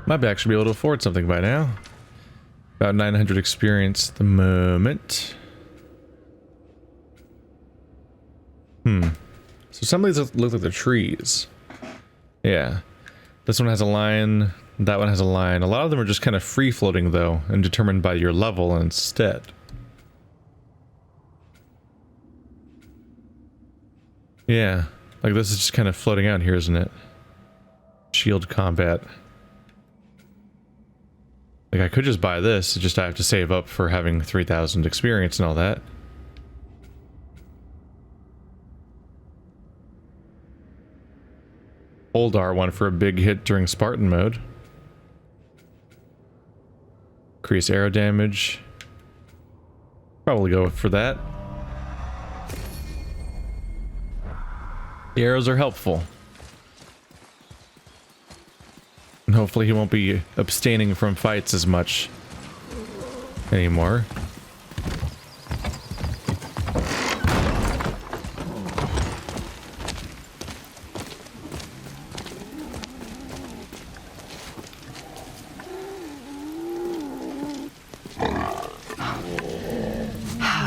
Might actually be able to afford something by now. About 900 experience at the moment. So some of these look like the trees. Yeah. This one has a line. That one has a line. A lot of them are just kind of free-floating, though, and determined by your level instead. Yeah. Like, this is just kind of floating out here, isn't it? Shield combat. Like, I could just buy this, it's just I have to save up for having 3,000 experience and all that. Hold R1 for a big hit during Spartan mode. Increase arrow damage. Probably go for that. The arrows are helpful. And hopefully he won't be abstaining from fights as much anymore.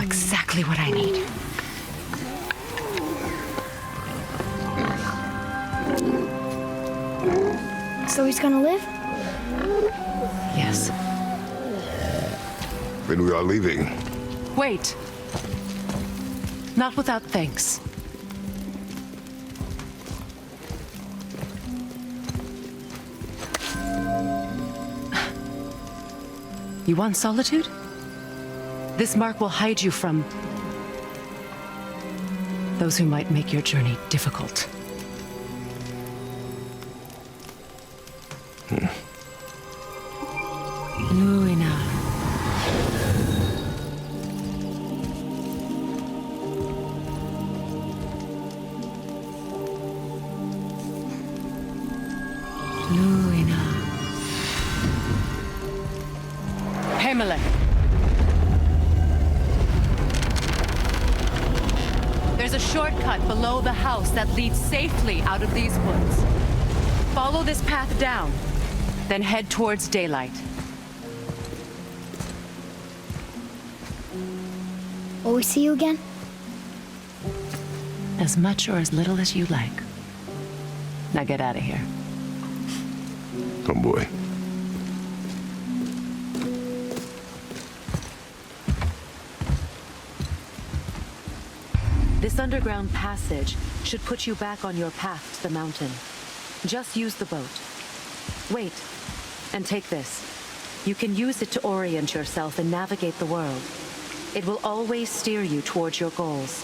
Exactly what I need. So he's gonna live? Yes. Then we are leaving. Wait. Not without thanks. You want solitude? This mark will hide you from those who might make your journey difficult. Nuina. Nuina. Hemele. There's a shortcut below the house that leads safely out of these woods. Follow this path down, then head towards daylight. Will we see you again? As much or as little as you like. Now get out of here. Come, boy. This underground passage should put you back on your path to the mountain. Just use the boat. Wait, and take this. You can use it to orient yourself and navigate the world. It will always steer you towards your goals.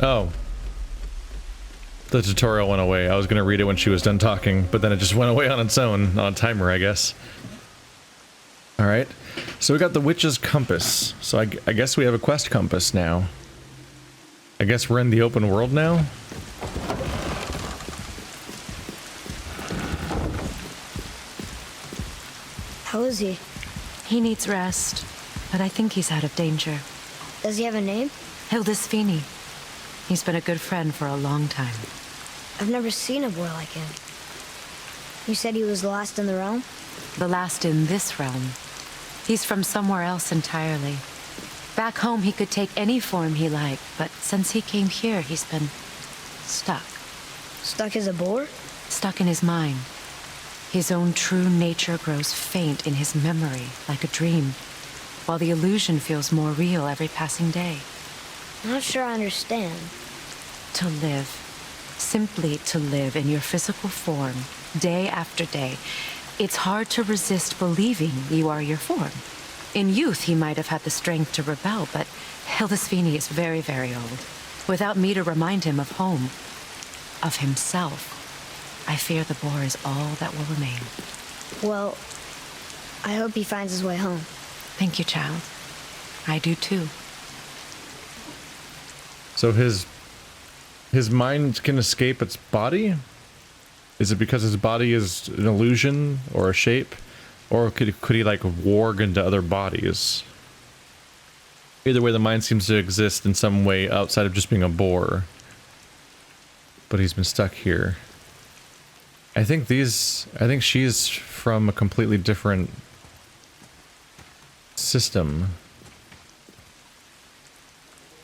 Oh. The tutorial went away. I was gonna read it when she was done talking, but then it just went away on its own, on a timer, I guess. Alright. So we got the Witch's Compass. So I guess we have a quest compass now. I guess we're in the open world now? How is he? He needs rest, but I think he's out of danger. Does he have a name? Hildisvini. He's been a good friend for a long time. I've never seen a boy like him. You said he was the last in the realm? The last in this realm. He's from somewhere else entirely. Back home, he could take any form he liked, but since he came here, he's been stuck. Stuck as a boar? Stuck in his mind. His own true nature grows faint in his memory, like a dream, while the illusion feels more real every passing day. I'm not sure I understand. To live, simply to live in your physical form, day after day, it's hard to resist believing you are your form. In youth, he might have had the strength to rebel, but Hildisvini is very, very old. Without me to remind him of home, of himself, I fear the boar is all that will remain. Well, I hope he finds his way home. Thank you, child. I do too. So his mind can escape its body? Is it because his body is an illusion or a shape? Or could he like warg into other bodies? Either way, the mind seems to exist in some way outside of just being a boar. But he's been stuck here. I think she's from a completely different system.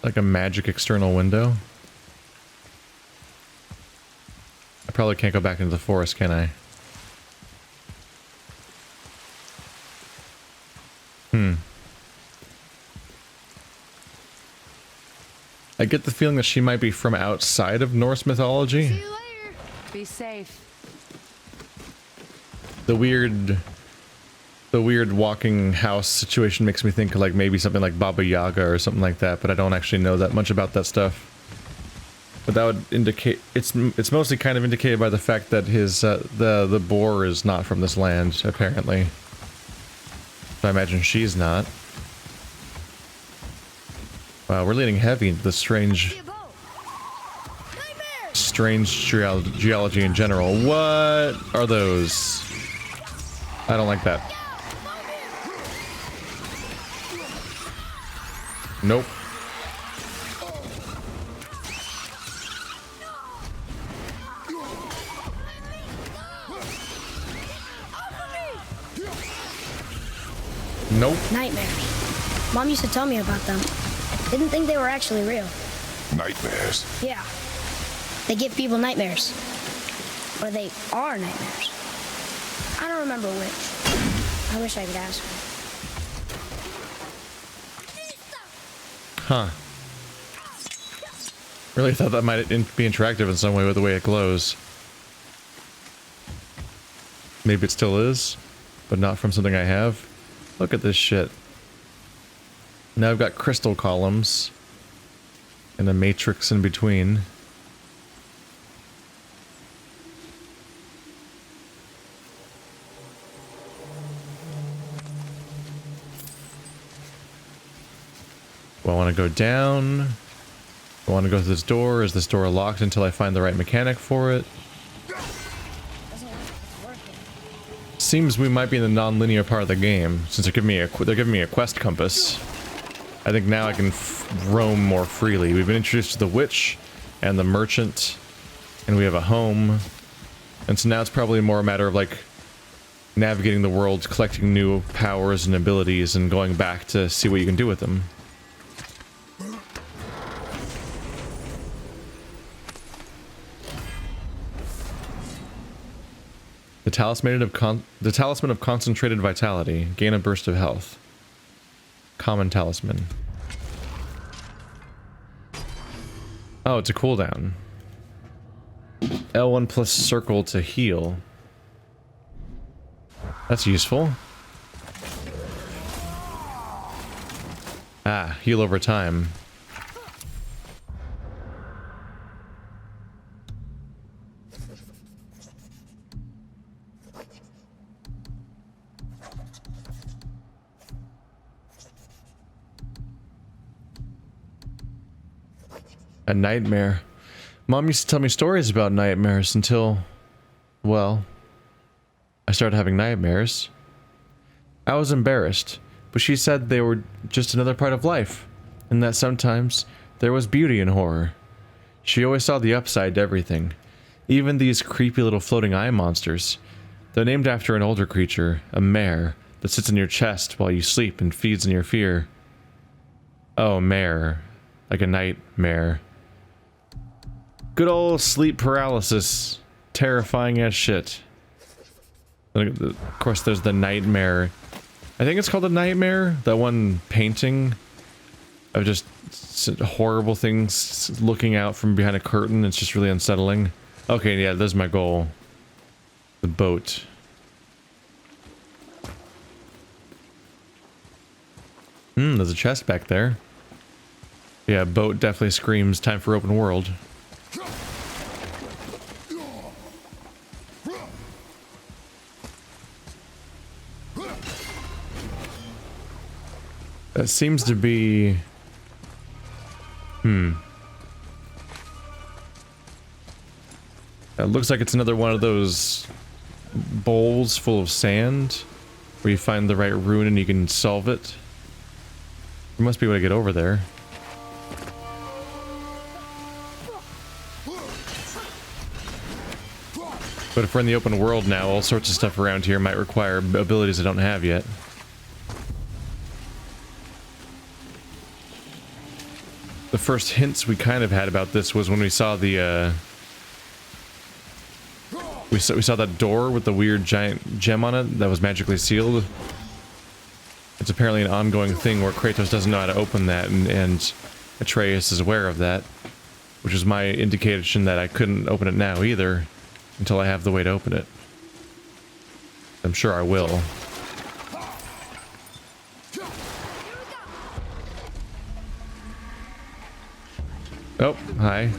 Like a magic external window. I probably can't go back into the forest, can I? I get the feeling that she might be from outside of Norse mythology. See you later. Be safe. The weird walking house situation makes me think like maybe something like Baba Yaga or something like that, but I don't actually know that much about that stuff. But that would indicate it's mostly kind of indicated by the fact that his the boar is not from this land apparently. So I imagine she's not. Wow, we're leaning heavy into the strange geology in general. What are those? I don't like that. Nope. Nope. Nightmares. Mom used to tell me about them. Didn't think they were actually real. Nightmares. Yeah. They give people nightmares. Or they are nightmares. I don't remember which. I wish I could ask her. Huh. Really thought that might be interactive in some way with the way it glows. Maybe it still is, but not from something I have. Look at this shit. Now I've got crystal columns and a matrix in between. Do I want to go down? Do I want to go through this door? Is this door locked until I find the right mechanic for it? Seems we might be in the non-linear part of the game, since they're giving me a quest compass. I think now I can roam more freely. We've been introduced to the witch and the merchant, and we have a home. And so now it's probably more a matter of like navigating the world, collecting new powers and abilities, and going back to see what you can do with them. The talisman of concentrated vitality. Gain a burst of health. Common talisman. Oh, it's a cooldown. L1 plus circle to heal. That's useful. Ah, heal over time. A nightmare. Mom used to tell me stories about nightmares until, well, I started having nightmares. I was embarrassed, but she said they were just another part of life, and that sometimes there was beauty in horror. She always saw the upside to everything, even these creepy little floating eye monsters. They're named after an older creature, a mare, that sits in your chest while you sleep and feeds on your fear. Oh, mare. Like a nightmare. Good old sleep paralysis. Terrifying as shit. Of course, there's the nightmare. I think it's called the nightmare. That one painting of just horrible things looking out from behind a curtain. It's just really unsettling. Okay, yeah, there's my goal. The boat. There's a chest back there. Yeah, boat definitely screams time for open world. That seems to be... That looks like it's another one of those bowls full of sand where you find the right rune and you can solve it. There must be a way to get over there. But if we're in the open world now, all sorts of stuff around here might require abilities I don't have yet. The first hints we kind of had about this was when we saw the, we saw that door with the weird giant gem on it that was magically sealed. It's apparently an ongoing thing where Kratos doesn't know how to open that, and Atreus is aware of that, which is my indication that I couldn't open it now either, until I have the way to open it. I'm sure I will. Oh, hi.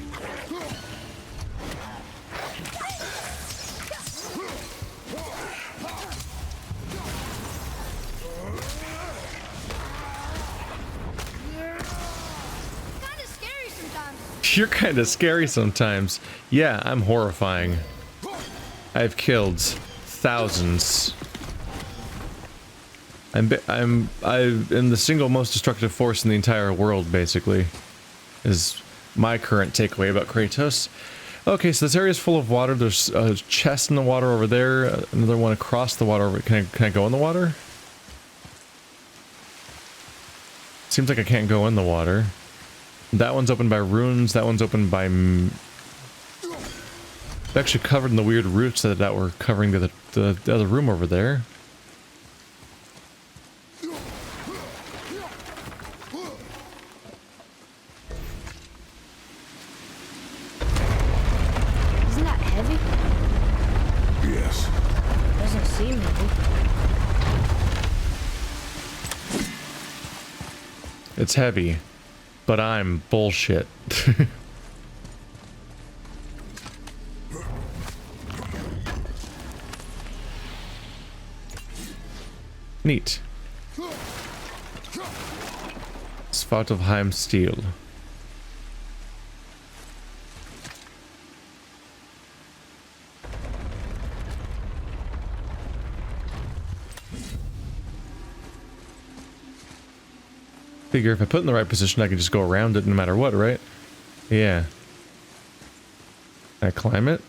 You're kind of scary sometimes. Yeah, I'm horrifying. I've killed thousands. I'm the single most destructive force in the entire world, basically, is my current takeaway about Kratos. Okay, so this area is full of water. There's a chest in the water over there, another one across the water. Can I go in the water? Seems like I can't go in the water. That one's opened by runes, that one's opened by... It's actually covered in the weird roots that were covering the other room over there. Isn't that heavy? Yes. Doesn't seem heavy. It's heavy, but I'm bullshit. Neat. Svartalfheim steel. Figure if I put it in the right position, I can just go around it no matter what, right? Yeah. Can I climb it?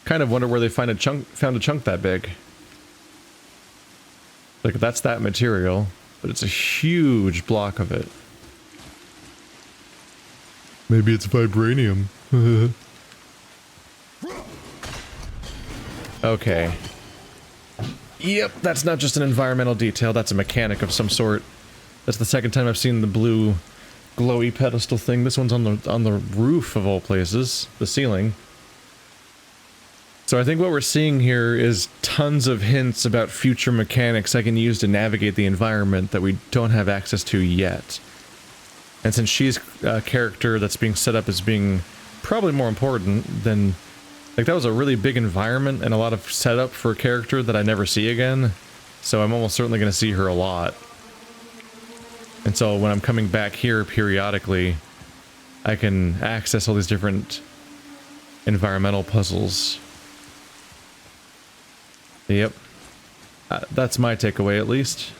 Kind of wonder where they found a chunk that big. Like, that's that material, but it's a huge block of it. Maybe it's vibranium. Okay. Yep, that's not just an environmental detail, that's a mechanic of some sort. That's the second time I've seen the blue glowy pedestal thing. This one's on the roof of all places, the ceiling. So I think what we're seeing here is tons of hints about future mechanics I can use to navigate the environment that we don't have access to yet. And since she's a character that's being set up as being probably more important than... Like, that was a really big environment and a lot of setup for a character that I never see again. So I'm almost certainly going to see her a lot. And so when I'm coming back here periodically, I can access all these different environmental puzzles. Yep. That's my takeaway, at least.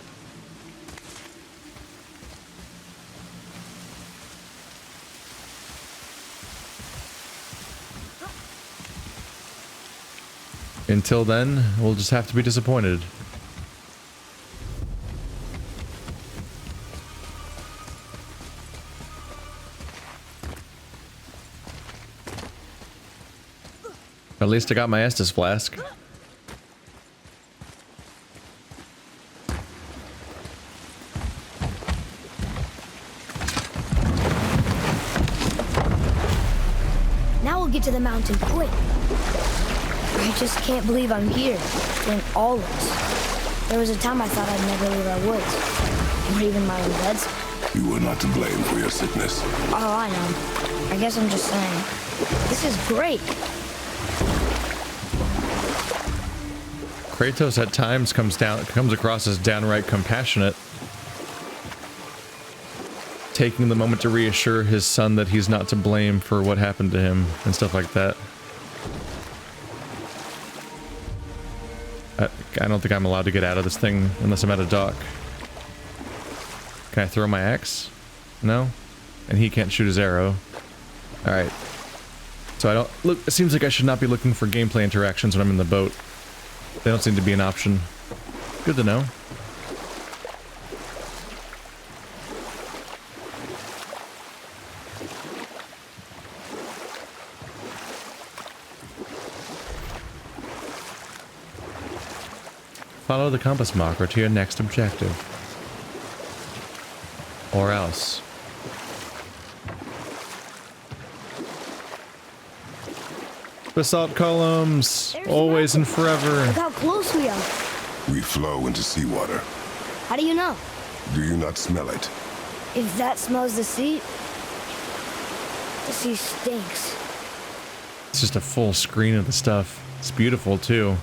Until then, we'll just have to be disappointed. At least I got my Estus flask. Now we'll get to the mountain quick. I just can't believe I'm here, doing all this. There was a time I thought I'd never leave our woods, or even my own beds. You were not to blame for your sickness. Oh, I know. I guess I'm just saying. This is great. Kratos at times comes across as downright compassionate, taking the moment to reassure his son that he's not to blame for what happened to him and stuff like that. I don't think I'm allowed to get out of this thing unless I'm at a dock. Can I throw my axe? No? and he can't shoot his arrow. Alright. So I don't look, it seems like I should not be looking for gameplay interactions when I'm in the boat. They don't seem to be an option. Good to know. Follow the compass marker to your next objective. Or else. Basalt columns! There's Always and Look forever. how close we are. We flow into seawater. How do you know? Do you not smell it? If that smells the sea stinks. It's just a full screen of the stuff. It's beautiful too.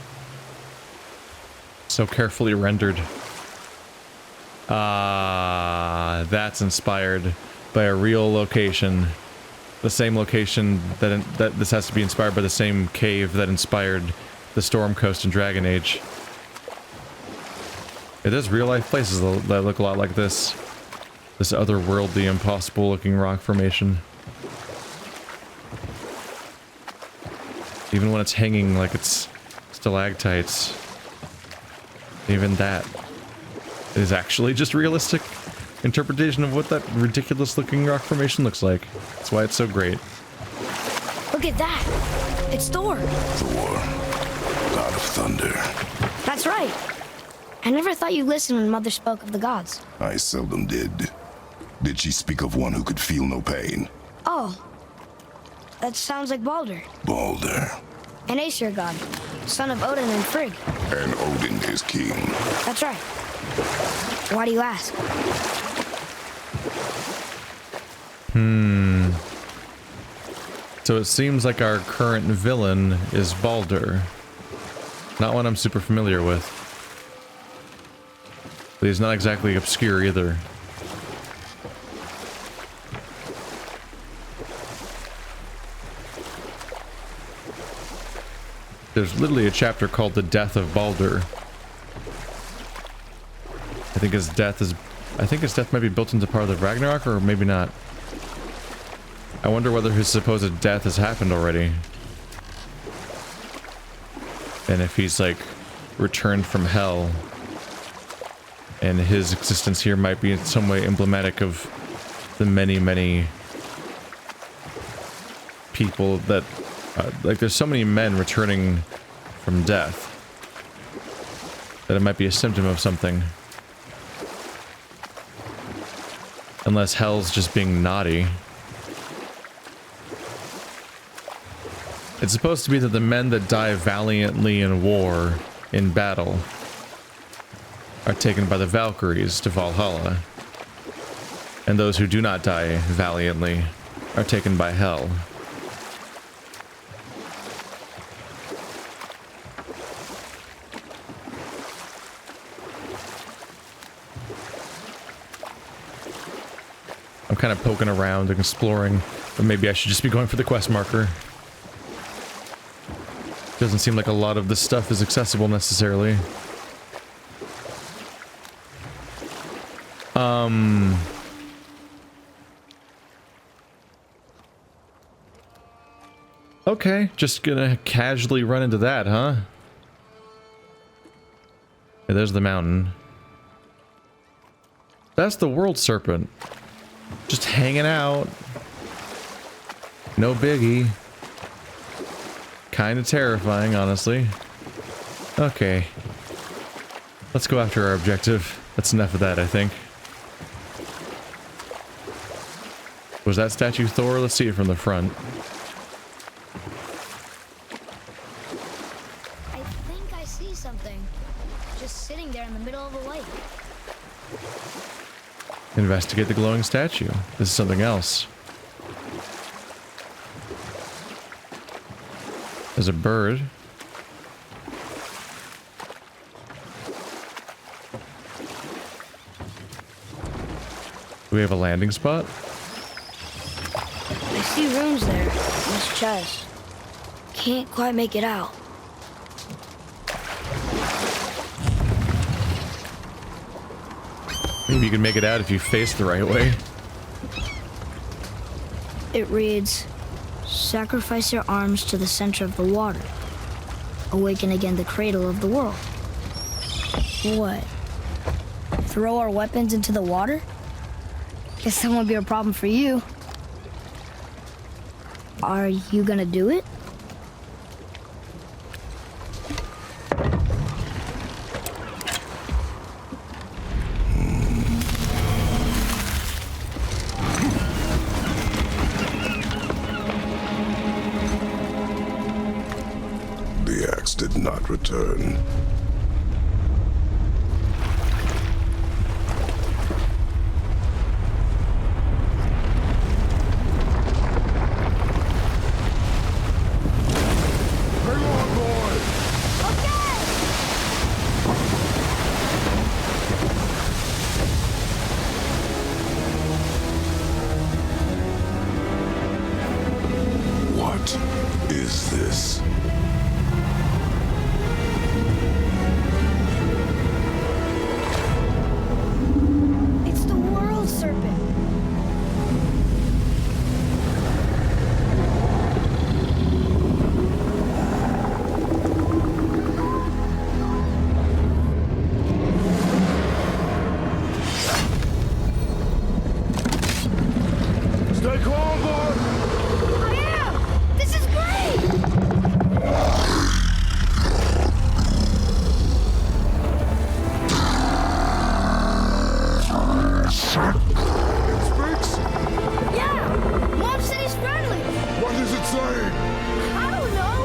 So carefully rendered. Ah, that's inspired by a real location. The same location that this has to be inspired by the same cave that inspired the Storm Coast in Dragon Age. Yeah, there's real life places that look a lot like this. This otherworldly, impossible looking rock formation. Even when it's hanging like it's stalactites. Even that is actually just realistic interpretation of what that ridiculous looking rock formation looks like. That's why it's so great. Look at that. It's Thor. Thor, god of thunder. That's right. I never thought you listened when Mother spoke of the gods. I seldom did. Did she speak of one who could feel no pain? Oh. That sounds like Baldur. Baldur. An Aesir god. Son of Odin and Frigg. And Odin is king. That's right. Why do you ask? So it seems like our current villain is Baldur. Not one I'm super familiar with. But he's not exactly obscure either. There's literally a chapter called The Death of Baldur. I think his death might be built into part of the Ragnarok, or maybe not. I wonder whether his supposed death has happened already. And if he's like returned from hell. And his existence here might be in some way emblematic of the many, many people that like there's so many men returning from death that it might be a symptom of something. Unless hell's just being naughty. It's supposed to be that the men that die valiantly in war, in battle, are taken by the Valkyries to Valhalla. And those who do not die valiantly are taken by hell. I'm kind of poking around and exploring, but maybe I should just be going for the quest marker. Doesn't seem like a lot of this stuff is accessible necessarily. Okay, just gonna casually run into that, huh? Yeah, there's the mountain. That's the world serpent. Just hanging out. No biggie. Kind of terrifying, honestly. Okay. Let's go after our objective. That's enough of that, I think. Was that statue Thor? Let's see it from the front. I think I see something. Just sitting there in the middle of the lake. Investigate the glowing statue. This is something else. There's a bird. Do we have a landing spot? I see runes there in this chest. Can't quite make it out. Maybe you can make it out if you face the right way. It reads, sacrifice your arms to the center of the water. Awaken again the cradle of the world. What? Throw our weapons into the water? Guess that won't be a problem for you. Are you gonna do it? The axe did not return. What is this? It's the world serpent. Stay calm, boy! I am! This is great! It speaks? Yeah! Mom said he's friendly! What is it saying? I don't know!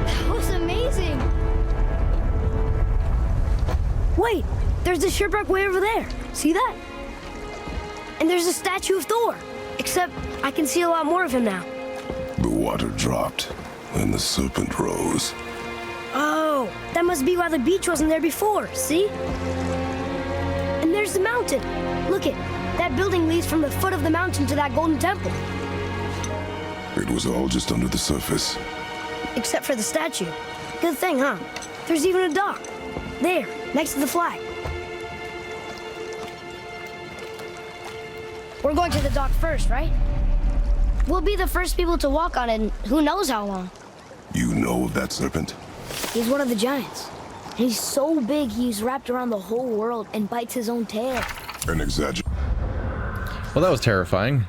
That was amazing! Wait! There's the shipwreck way over there. See that? And there's a statue of Thor. Except I can see a lot more of him now. The water dropped, and the serpent rose. Oh, that must be why the beach wasn't there before, see? And there's the mountain. Look it, that building leads from the foot of the mountain to that golden temple. It was all just under the surface. Except for the statue. Good thing, huh? There's even a dock. There, next to the flag. We're going to the dock first, right? We'll be the first people to walk on it in who knows how long. You know of that serpent? He's one of the giants. He's so big he's wrapped around the whole world and bites his own tail. An exaggeration. Well, that was terrifying.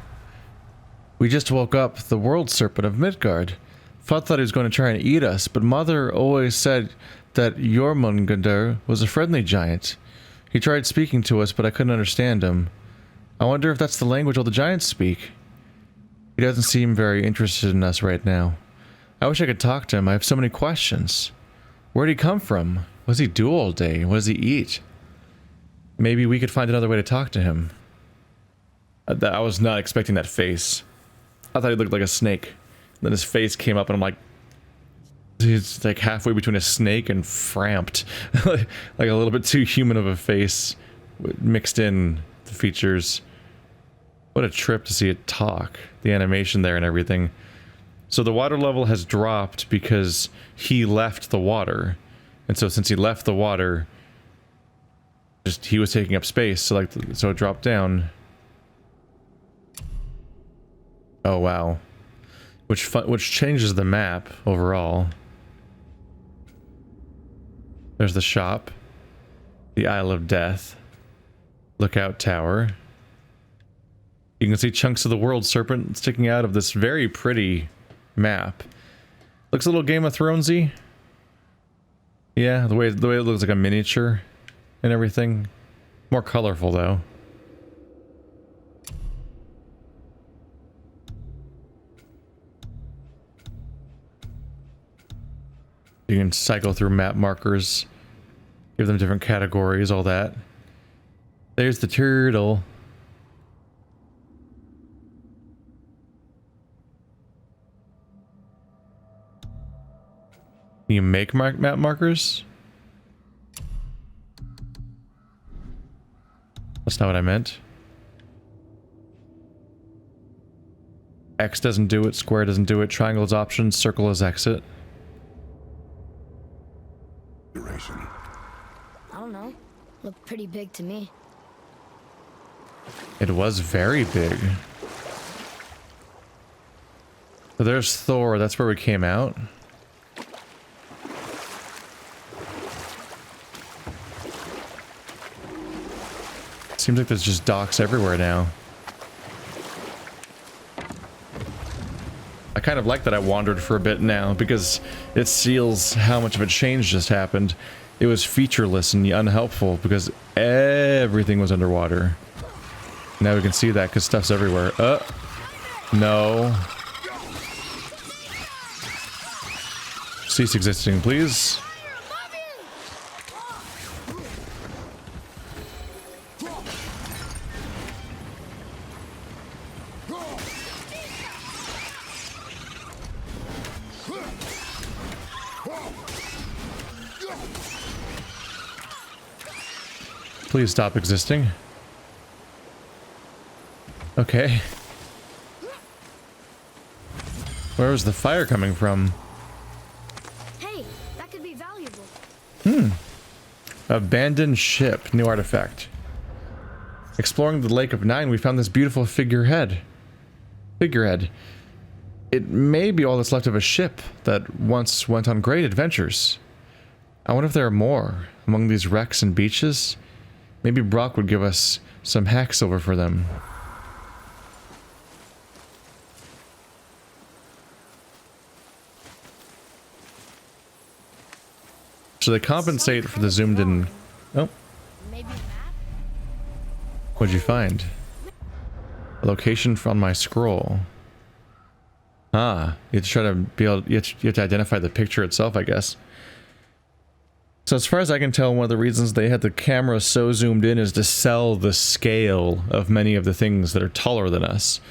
We just woke up the world serpent of Midgard. Thought he was going to try and eat us, but Mother always said that Jormungandr was a friendly giant. He tried speaking to us, but I couldn't understand him. I wonder if that's the language all the giants speak. He doesn't seem very interested in us right now. I wish I could talk to him. I have so many questions. Where'd he come from? What does he do all day? What does he eat? Maybe we could find another way to talk to him. I was not expecting that face. I thought he looked like a snake. Then his face came up and I'm like, he's like halfway between a snake and Framped. Like a little bit too human of a face mixed in the features. What a trip to see it talk. The animation there and everything. So the water level has dropped because he left the water. And so since he left the water, just he was taking up space, so so it dropped down. Oh wow. Which changes the map overall. There's the shop. The Isle of Death. Lookout Tower. You can see chunks of the world serpent sticking out of this very pretty map. Looks a little Game of Thronesy. Yeah, the way it looks like a miniature and everything. More colorful though. You can cycle through map markers, give them different categories, all that. There's the turtle. Can you make map markers? That's not what I meant. X doesn't do it, square doesn't do it, triangle is option, circle is exit. Duration. I don't know. Looked pretty big to me. It was very big. So there's Thor, that's where we came out. Seems like there's just docks everywhere now. I kind of like that I wandered for a bit now, because it seals how much of a change just happened. It was featureless and unhelpful, because everything was underwater. Now we can see that, because stuff's everywhere. No. Cease existing, please. Please stop existing. Okay. Where was the fire coming from? Hey, that could be valuable. Abandoned ship, new artifact. Exploring the Lake of Nine, we found this beautiful figurehead. It may be all that's left of a ship that once went on great adventures. I wonder if there are more among these wrecks and beaches. Maybe Brock would give us some hack silver for them. So they compensate for the zoomed in. Oh, Maybe a map? what'd you find? A location from my scroll. Ah, you have to try to be able. You have to identify the picture itself, I guess. So as far as I can tell, one of the reasons they had the camera so zoomed in is to sell the scale of many of the things that are taller than us.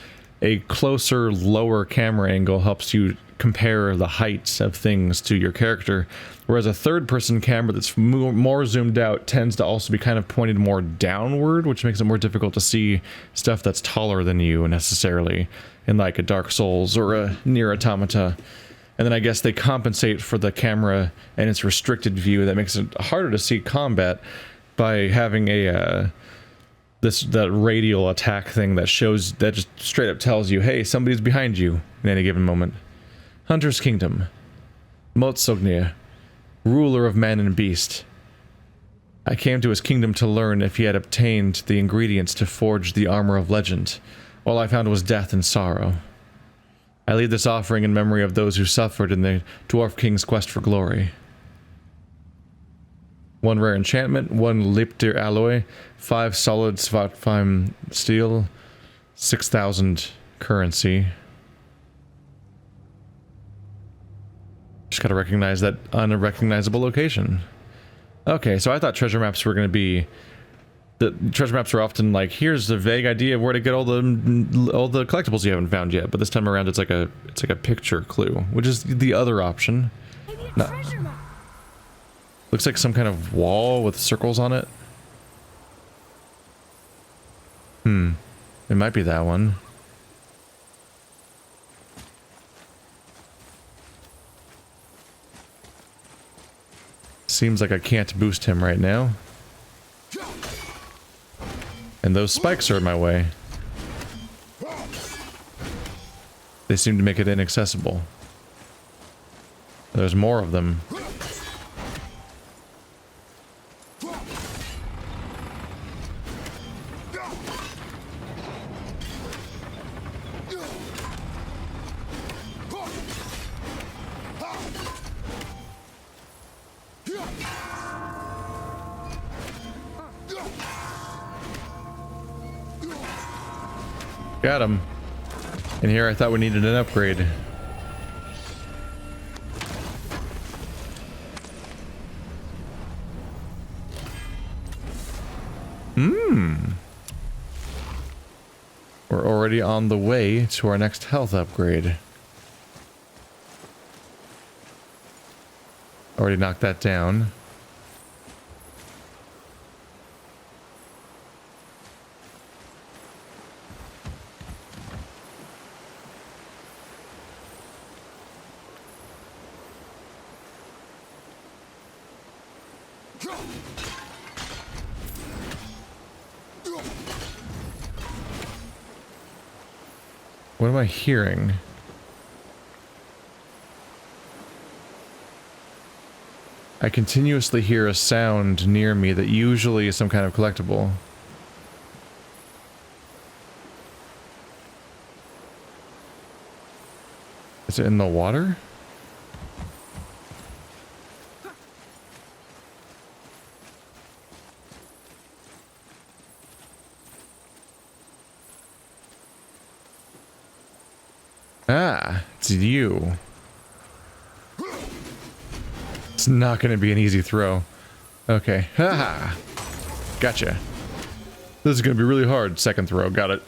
A closer, lower camera angle helps you compare the heights of things to your character, whereas a third-person camera that's more zoomed out tends to also be kind of pointed more downward, which makes it more difficult to see stuff that's taller than you necessarily, in like a Dark Souls or a Nier Automata. And then I guess they compensate for the camera and its restricted view that makes it harder to see combat by having a that radial attack thing that shows, that just straight up tells you, hey, somebody's behind you in any given moment. Hunter's Kingdom. Motsognir, ruler of man and beast. I came to his kingdom to learn if he had obtained the ingredients to forge the armor of legend. All I found was death and sorrow. I leave this offering in memory of those who suffered in the Dwarf King's quest for glory. 1 rare enchantment, 1 Liptir alloy, 5 solid Svartfheim steel, 6,000 currency. Just gotta recognize that unrecognizable location. Okay, so I thought treasure maps were gonna be... The treasure maps are often like, here's a vague idea of where to get all the collectibles you haven't found yet, but this time around it's like a picture clue, which is the other option. Maybe a No. treasure map. Looks like some kind of wall with circles on it. It might be that one. Seems like I can't boost him right now. And those spikes are in my way. They seem to make it inaccessible. There's more of them. Got him. And here I thought we needed an upgrade. We're already on the way to our next health upgrade. Already knocked that down. What am I hearing? I continuously hear a sound near me that usually is some kind of collectible. Is it in the water? Ah, it's you. It's not going to be an easy throw. Okay. Haha. Gotcha. This is going to be really hard. Second throw. Got it.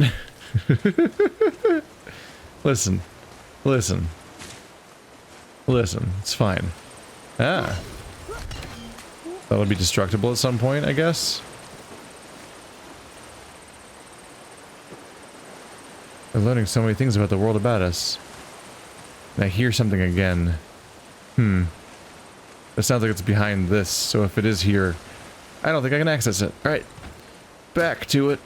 Listen. Listen. Listen. It's fine. Ah. That'll be destructible at some point, I guess. We're learning so many things about the world about us. And I hear something again. It sounds like it's behind this, so if it is here, I don't think I can access it. Alright. Back to it.